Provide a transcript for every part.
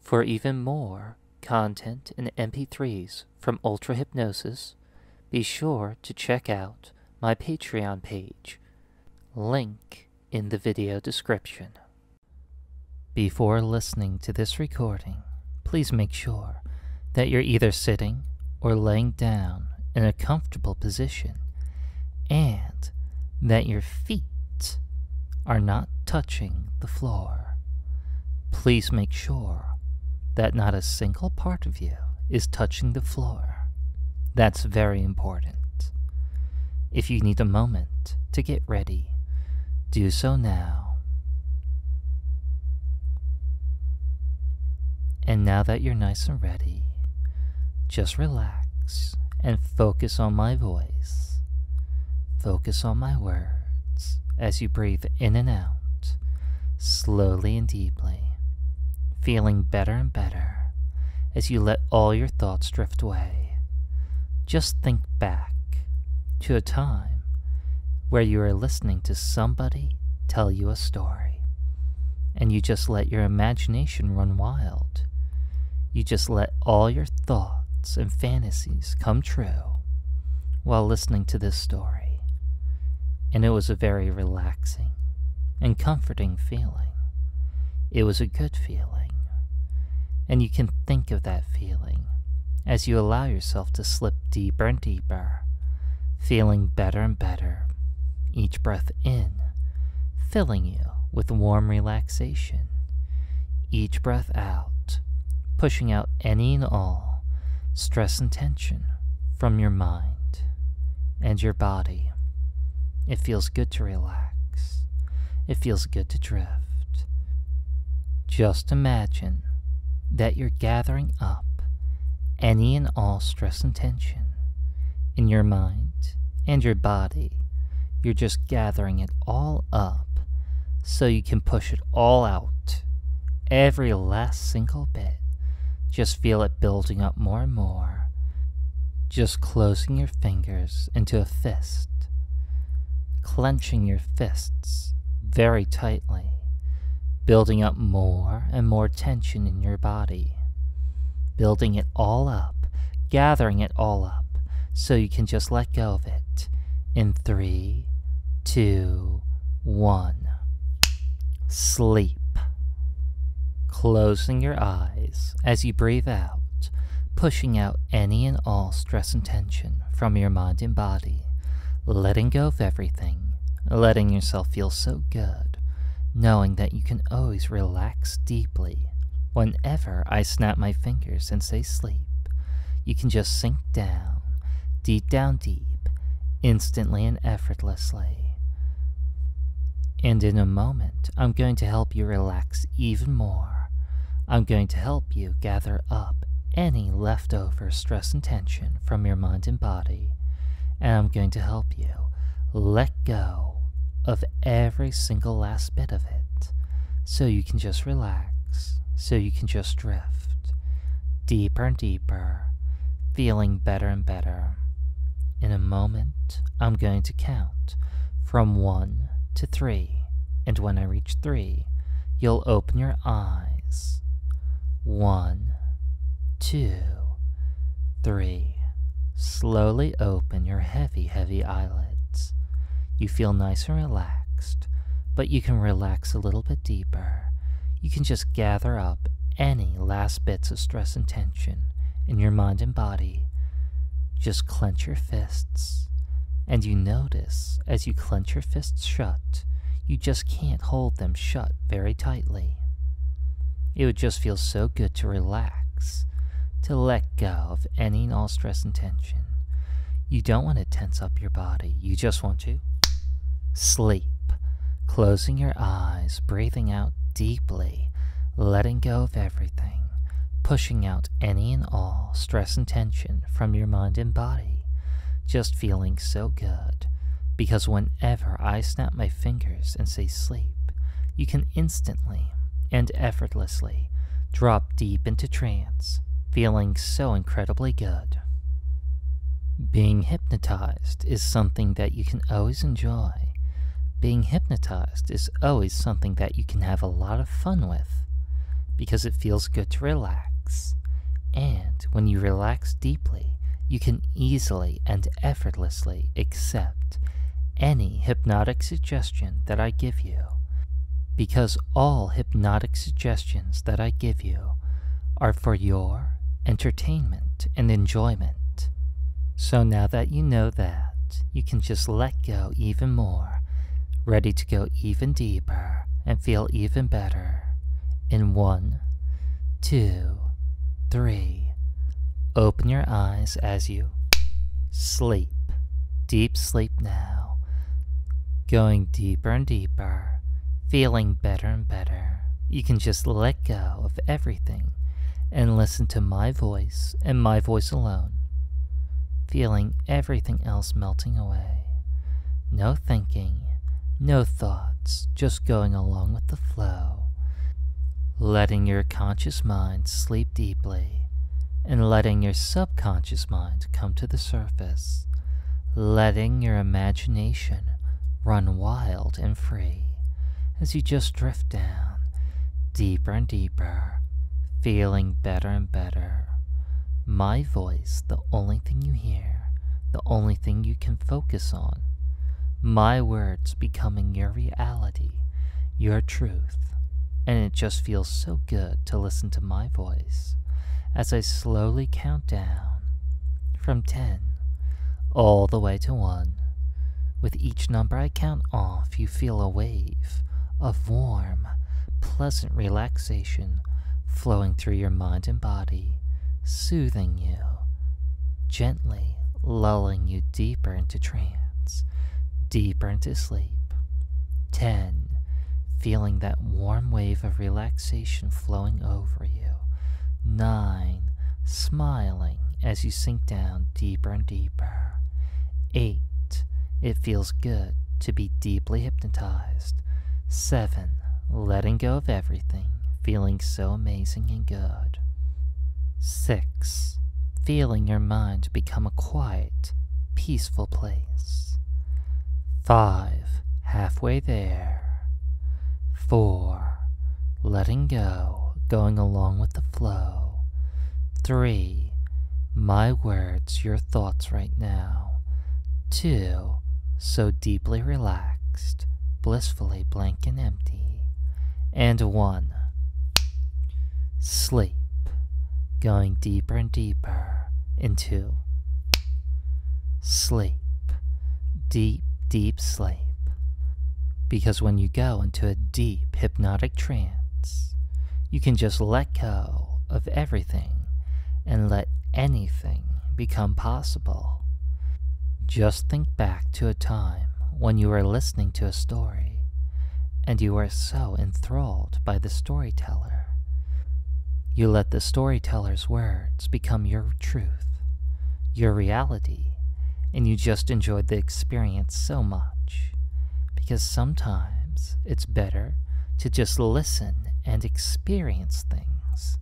For even more content and MP3s from UltraHypnosis, be sure to check out my Patreon page, link in the video description. Before listening to this recording, please make sure that you're either sitting or laying down in a comfortable position and that your feet are not touching the floor. Please make sure that not a single part of you is touching the floor. That's very important. If you need a moment to get ready, do so now. And now that you're nice and ready, just relax and focus on my voice. Focus on my words as you breathe in and out, slowly and deeply, feeling better and better as you let all your thoughts drift away. Just think back to a time where you were listening to somebody tell you a story, and you just let your imagination run wild. You just let all your thoughts and fantasies come true while listening to this story, and it was a very relaxing and comforting feeling. It was a good feeling, and you can think of that feeling as you allow yourself to slip deeper and deeper, feeling better and better, each breath in, filling you with warm relaxation, each breath out, pushing out any and all stress and tension from your mind and your body. It feels good to relax. It feels good to drift. Just imagine that you're gathering up any and all stress and tension in your mind and your body. You're just gathering it all up so you can push it all out, every last single bit. Just feel it building up more and more, just closing your fingers into a fist, clenching your fists very tightly, building up more and more tension in your body, building it all up, gathering it all up, so you can just let go of it in 3, 2, 1. Sleep. Closing your eyes as you breathe out, pushing out any and all stress and tension from your mind and body, letting go of everything, letting yourself feel so good, knowing that you can always relax deeply. Whenever I snap my fingers and say sleep, you can just sink down, deep, instantly and effortlessly. And in a moment, I'm going to help you relax even more. I'm going to help you gather up any leftover stress and tension from your mind and body, and I'm going to help you let go of every single last bit of it, so you can just relax, so you can just drift deeper and deeper, feeling better and better. In a moment, I'm going to count from 1 to 3, and when I reach 3, you'll open your eyes. 1, 2, 3. Slowly open your heavy eyelids. You feel nice and relaxed, but you can relax a little bit deeper. You can just gather up any last bits of stress and tension in your mind and body. Just clench your fists, and you notice as you clench your fists shut, you just can't hold them shut very tightly. It would just feel so good to relax, to let go of any and all stress and tension. You don't want to tense up your body, you just want to sleep, closing your eyes, breathing out deeply, letting go of everything, pushing out any and all stress and tension from your mind and body, just feeling so good, because whenever I snap my fingers and say sleep, you can instantly and effortlessly drop deep into trance, feeling so incredibly good. Being hypnotized is something that you can always enjoy. Being hypnotized is always something that you can have a lot of fun with. because it feels good to relax. And when you relax deeply, you can easily and effortlessly accept any hypnotic suggestion that I give you, because all hypnotic suggestions that I give you are for your entertainment and enjoyment. So now that you know that, you can just let go even more, ready to go even deeper and feel even better. In 1, 2, 3. Open your eyes as you sleep. Deep sleep now. Going deeper and deeper, feeling better and better. You can just let go of everything and listen to my voice and my voice alone, feeling everything else melting away. No thinking, no thoughts, just going along with the flow, letting your conscious mind sleep deeply and letting your subconscious mind come to the surface, letting your imagination run wild and free as you just drift down, deeper and deeper, feeling better and better. My voice, the only thing you hear, the only thing you can focus on. My words becoming your reality, your truth. And it just feels so good to listen to my voice as I slowly count down from 10 all the way to 1. With each number I count off, you feel a wave of warm, pleasant relaxation flowing through your mind and body, soothing you, gently lulling you deeper into trance, deeper into sleep. 10. Feeling that warm wave of relaxation flowing over you. 9. Smiling as you sink down deeper and deeper. 8. It feels good to be deeply hypnotized. 7. Letting go of everything, feeling so amazing and good. 6. Feeling your mind become a quiet, peaceful place. 5. Halfway there. 4. Letting go, going along with the flow. 3. My words, your thoughts right now. 2. So deeply relaxed, blissfully blank and empty. And 1. Sleep, going deeper and deeper into sleep. Deep, deep sleep. Because when you go into a deep hypnotic trance, you can just let go of everything and let anything become possible. Just think back to a time when you were listening to a story and you were so enthralled by the storyteller. You let the storyteller's words become your truth, your reality, and you just enjoyed the experience so much. Because sometimes it's better to just listen and experience things,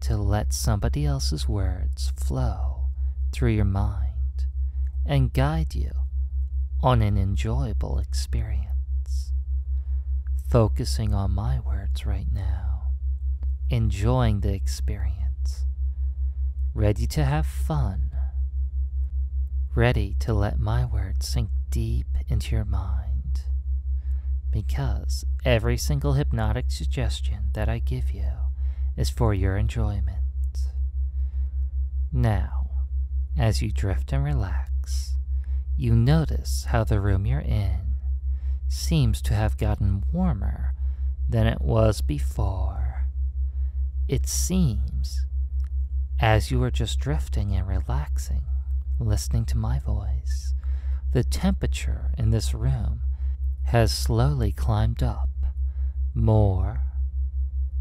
to let somebody else's words flow through your mind and guide you on an enjoyable experience. Focusing on my words right now, enjoying the experience, ready to have fun, ready to let my words sink deep into your mind, because every single hypnotic suggestion that I give you is for your enjoyment. Now, as you drift and relax, you notice how the room you're in seems to have gotten warmer than it was before. It seems, as you were just drifting and relaxing, listening to my voice, the temperature in this room has slowly climbed up more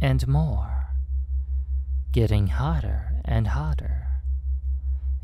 and more, getting hotter and hotter.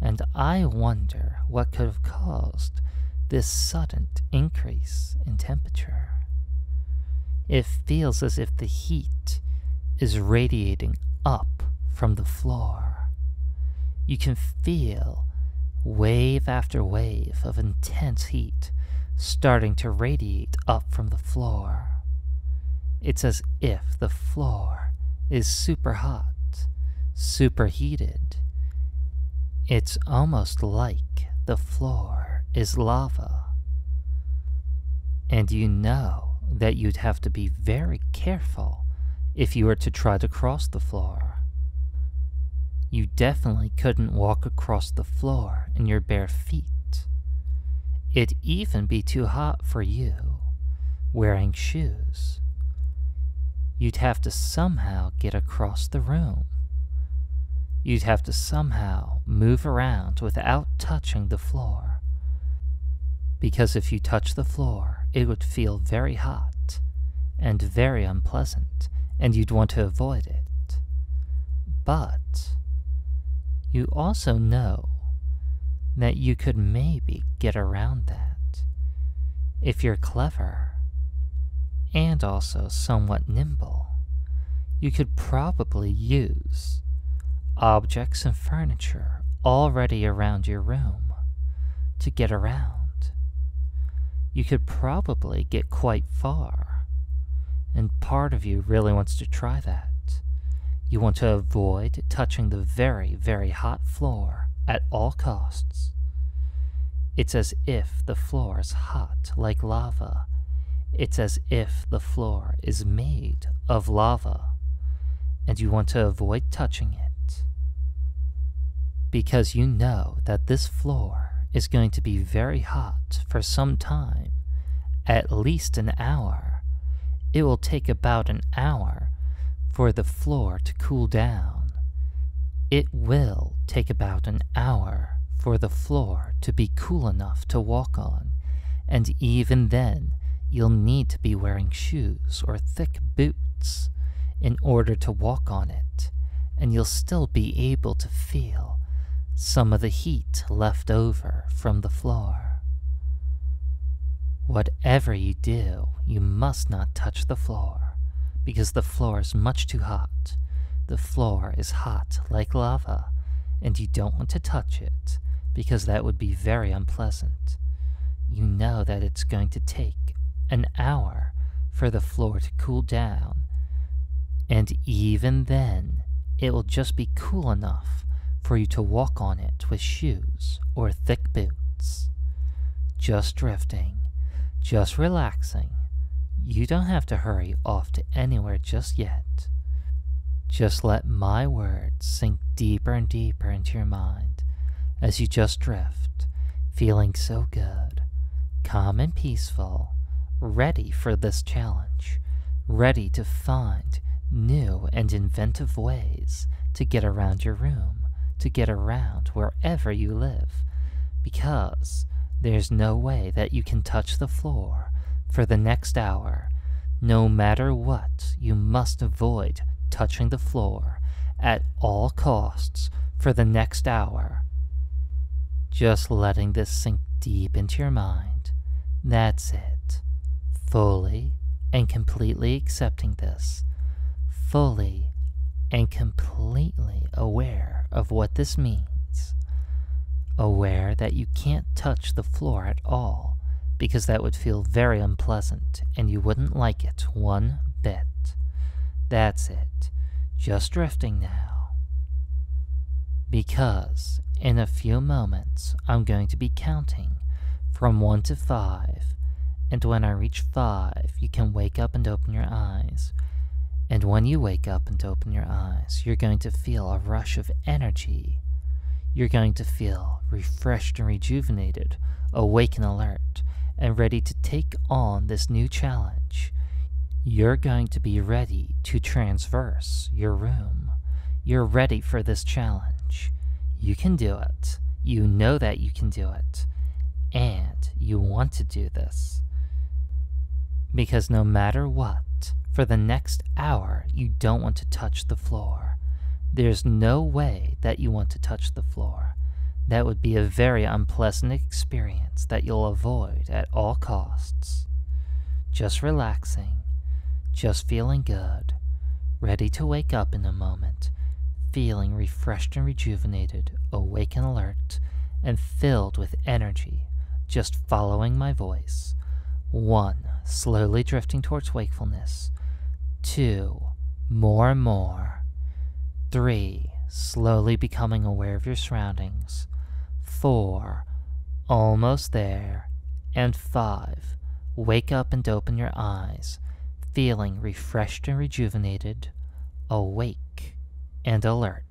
And I wonder what could have caused this sudden increase in temperature. It feels as if the heat is radiating up from the floor. You can feel wave after wave of intense heat starting to radiate up from the floor. It's as if the floor is super hot, super heated. It's almost like the floor is lava. And you know that you'd have to be very careful if you were to try to cross the floor. You definitely couldn't walk across the floor in your bare feet. It'd even be too hot for you wearing shoes. You'd have to somehow get across the room. You'd have to somehow move around without touching the floor. Because if you touch the floor, it would feel very hot and very unpleasant, and you'd want to avoid it. But you also know that you could maybe get around that if you're clever and also somewhat nimble. You could probably use objects and furniture already around your room to get around. You could probably get quite far, and part of you really wants to try that. You want to avoid touching the very, very hot floor at all costs. It's as if the floor is hot like lava. It's as if the floor is made of lava, and you want to avoid touching it. Because you know that this floor is going to be very hot for some time, at least an hour. It will take about an hour for the floor to cool down. It will take about an hour for the floor to be cool enough to walk on, and even then, you'll need to be wearing shoes or thick boots in order to walk on it, and you'll still be able to feel some of the heat left over from the floor. Whatever you do, you must not touch the floor, because the floor is much too hot. The floor is hot like lava, and you don't want to touch it, because that would be very unpleasant. You know that it's going to take an hour for the floor to cool down, and even then, it will just be cool enough for you to walk on it with shoes or thick boots. Just drifting, just relaxing. You don't have to hurry off to anywhere just yet. Just let my words sink deeper and deeper into your mind as you just drift, feeling so good, calm and peaceful, ready for this challenge, ready to find new and inventive ways to get around your room, to get around wherever you live, because there's no way that you can touch the floor for the next hour. No matter what, you must avoid touching the floor at all costs for the next hour. Just letting this sink deep into your mind. That's it. Fully and completely accepting this. Fully and completely aware of what this means. Aware that you can't touch the floor at all, because that would feel very unpleasant and you wouldn't like it one bit. That's it. Just drifting now. Because in a few moments I'm going to be counting from 1 to 5, and when I reach 5, you can wake up and open your eyes. And when you wake up and open your eyes, you're going to feel a rush of energy. You're going to feel refreshed and rejuvenated, awake and alert, and ready to take on this new challenge. You're going to be ready to transverse your room. You're ready for this challenge. You can do it. You know that you can do it. And you want to do this. Because no matter what, for the next hour, you don't want to touch the floor. There's no way that you want to touch the floor. That would be a very unpleasant experience that you'll avoid at all costs. Just relaxing, just feeling good, ready to wake up in a moment, feeling refreshed and rejuvenated, awake and alert, and filled with energy, just following my voice. 1, slowly drifting towards wakefulness. 2, More and more. 3. Slowly becoming aware of your surroundings. 4. Almost there. And 5. Wake up and open your eyes, feeling refreshed and rejuvenated, awake and alert.